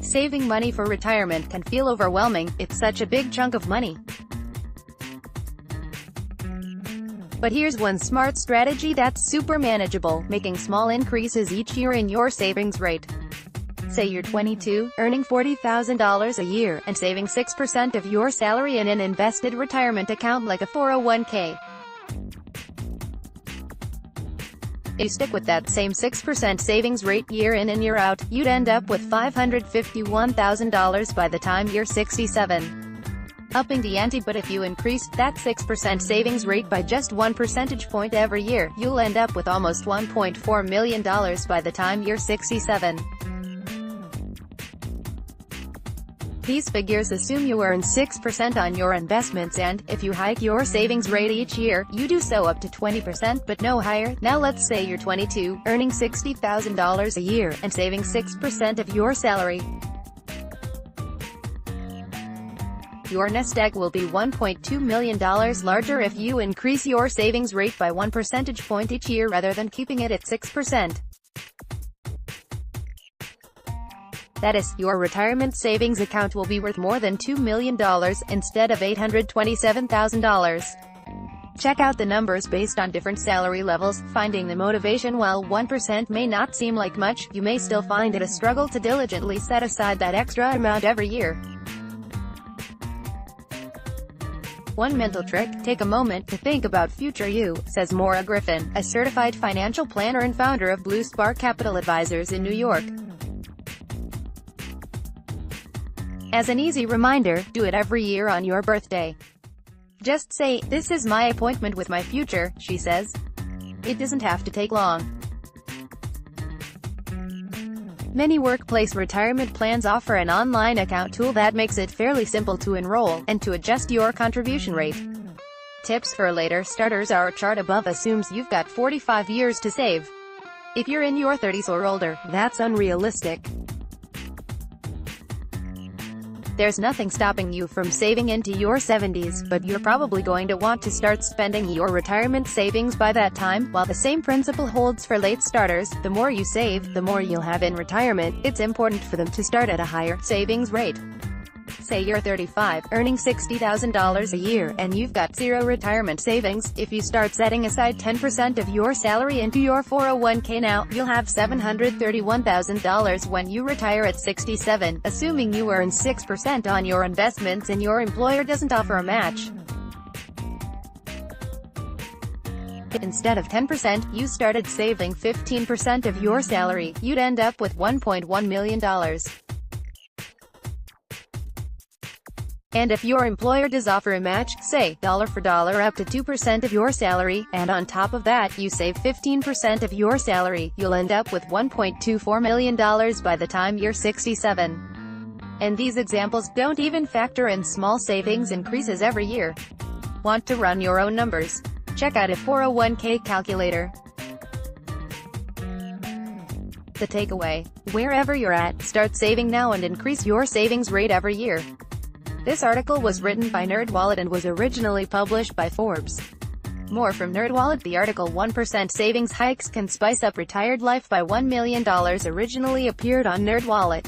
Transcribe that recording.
Saving money for retirement can feel overwhelming, it's such a big chunk of money. But here's one smart strategy that's super manageable: making small increases each year in your savings rate. Say you're 22, earning $40,000 a year, and saving 6% of your salary in an invested retirement account like a 401k. If you stick with that same 6% savings rate year in and year out, you'd end up with $551,000 by the time you're 67. Upping the ante. But if you increased that 6% savings rate by just 1 percentage point every year, you'll end up with almost $1.4 million by the time you're 67. These figures assume you earn 6% on your investments, and, if you hike your savings rate each year, you do so up to 20%, but no higher. Now let's say you're 22, earning $60,000 a year, and saving 6% of your salary. Your nest egg will be $1.2 million larger if you increase your savings rate by 1 percentage point each year rather than keeping it at 6%. That is, your retirement savings account will be worth more than $2 million, instead of $827,000. Check out the numbers based on different salary levels. Finding the motivation. While 1% may not seem like much, you may still find it a struggle to diligently set aside that extra amount every year. One mental trick: take a moment to think about future you, says Maura Griffin, a certified financial planner and founder of Blue Spark Capital Advisors in New York. As an easy reminder, do it every year on your birthday. Just say, "This is my appointment with my future," she says. It doesn't have to take long. Many workplace retirement plans offer an online account tool that makes it fairly simple to enroll, and to adjust your contribution rate. Tips for later starters: our chart above assumes you've got 45 years to save. If you're in your 30s or older, that's unrealistic. There's nothing stopping you from saving into your 70s, but you're probably going to want to start spending your retirement savings by that time. While the same principle holds for late starters, the more you save, the more you'll have in retirement. It's important for them to start at a higher savings rate. Say you're 35, earning $60,000 a year, and you've got zero retirement savings. If you start setting aside 10% of your salary into your 401k now, you'll have $731,000 when you retire at 67, assuming you earn 6% on your investments and your employer doesn't offer a match. Instead of 10%, you started saving 15% of your salary, you'd end up with $1.1 million. And if your employer does offer a match, say, dollar for dollar up to 2% of your salary, and on top of that, you save 15% of your salary, you'll end up with $1.24 million by the time you're 67. And these examples don't even factor in small savings increases every year. Want to run your own numbers? Check out a 401k calculator. The takeaway: wherever you're at, start saving now and increase your savings rate every year. This article was written by NerdWallet and was originally published by Forbes. More from NerdWallet. The article 1% Savings Hikes Can Spice Up Retired Life by $1 Million originally appeared on NerdWallet.